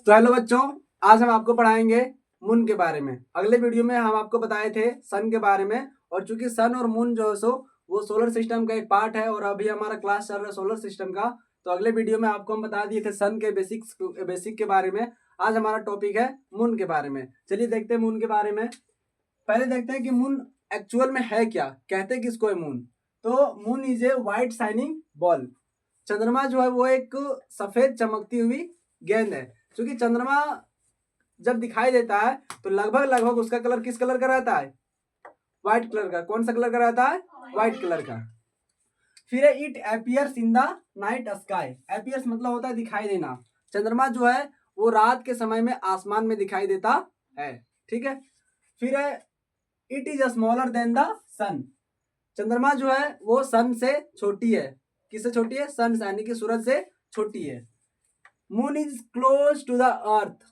तो हेलो बच्चों, आज हम आपको पढ़ाएंगे मून के बारे में। अगले वीडियो में हम आपको बताए थे सन के बारे में, और चूंकि सन और मून जो है सो वो सोलर सिस्टम का एक पार्ट है और अभी हमारा क्लास चल रहा है सोलर सिस्टम का। तो अगले वीडियो में आपको हम बता दिए थे सन के बेसिक के बारे में। आज हमारा टॉपिक है मून के बारे में। चलिए देखते हैं मून के बारे में। पहले देखते हैं कि मून एक्चुअल में है क्या, कहते किसको है मून। तो moon is a white shining ball. चंद्रमा जो है वो एक सफेद चमकती हुई गेंद है। क्योंकि चंद्रमा जब दिखाई देता है तो लगभग लगभग उसका कलर किस कलर का रहता है? व्हाइट कलर का। कौन सा कलर का रहता है? व्हाइट कलर का। फिर it appears in the night sky. Appears मतलब होता है दिखाई देना। चंद्रमा जो है वो रात के समय में आसमान में दिखाई देता है, ठीक है। फिर it is smaller than the sun. चंद्रमा जो है वो सन से छोटी है। किससे छोटी है? सन यानी कि सूरज से छोटी है। Moon is close to the earth.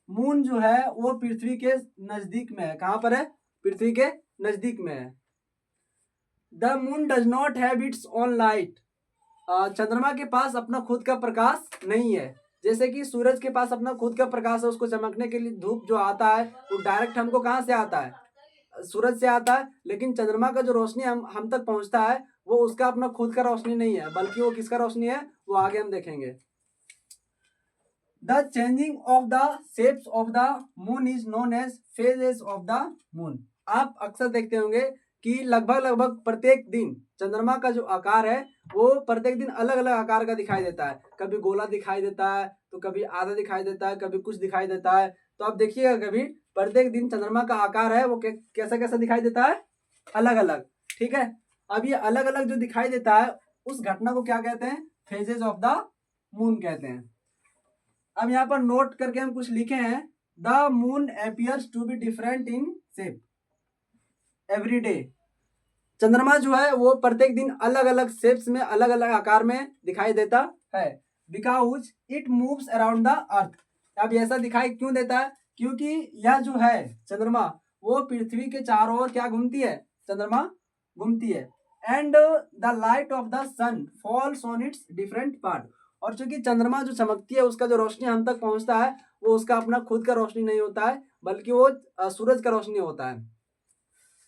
Moon जो है वो पृथ्वी के नजदीक में है। कहां पर है? पृथ्वी के नजदीक में है। The moon does not have its own light. चंद्रमा के पास अपना खुद का प्रकाश नहीं है। जैसे कि सूरज के पास अपना खुद का प्रकाश है, उसको चमकने के लिए धूप जो आता है वो डायरेक्ट हमको कहां से आता है? सूरज से आता है। लेकिन चंद्रमा का जो रोशनी हम तक पहुंचता है वो उसका अपना खुद का रोशनी नहीं है, बल्कि वो किसका रोशनी है वो आगे हम देखेंगे। The changing of the shapes of the moon is known as phases of the moon. आप अक्सर देखते होंगे कि लगभग लगभग प्रत्येक दिन चंद्रमा का जो आकार है वो प्रत्येक दिन अलग अलग आकार का दिखाई देता है। कभी गोला दिखाई देता है, तो कभी आधा दिखाई देता है, कभी कुछ दिखाई देता है। तो आप देखिएगा कभी प्रत्येक दिन चंद्रमा का आकार है वो कैसा कैसा दिखाई देता है? अलग अलग, ठीक है। अब ये अलग अलग जो दिखाई देता है उस घटना को क्या कहते हैं? फेजेस ऑफ द मून कहते हैं। अब यहाँ पर नोट करके हम कुछ लिखे हैं। The moon appears to be different in shape every day. चंद्रमा जो है वो प्रत्येक दिन अलग अलग शेप्स में, अलग अलग आकार में दिखाई देता है। Because it moves around the earth. अब ऐसा दिखाई क्यों देता है? क्योंकि यह जो है चंद्रमा वो पृथ्वी के चारों ओर क्या घूमती है? चंद्रमा घूमती है। And the light of the sun falls on its different part. और चूंकि चंद्रमा जो चमकती है उसका जो रोशनी हम तक पहुंचता है वो उसका अपना खुद का रोशनी नहीं होता है, बल्कि वो सूरज का रोशनी होता है।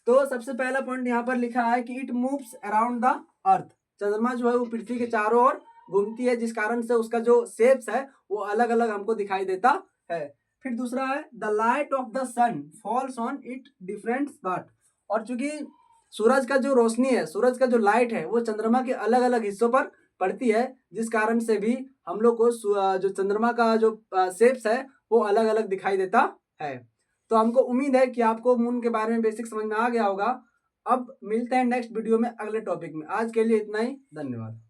तो सबसे पहला पॉइंट यहाँ पर लिखा है कि it moves around the earth. चंद्रमा जो है वो पृथ्वी के चारों ओर घूमती है, जिस कारण से उसका जो शेप्स है वो अलग अलग हमको दिखाई देता है। फिर दूसरा है the light of the sun falls on it different spot. और चूंकि सूरज का जो रोशनी है, सूरज का जो लाइट है वो चंद्रमा के अलग अलग हिस्सों पर पड़ती है, जिस कारण से भी हम लोग को जो चंद्रमा का जो शेप्स है वो अलग अलग दिखाई देता है। तो हमको उम्मीद है कि आपको मून के बारे में बेसिक समझ में आ गया होगा। अब मिलते हैं नेक्स्ट वीडियो में अगले टॉपिक में। आज के लिए इतना ही, धन्यवाद।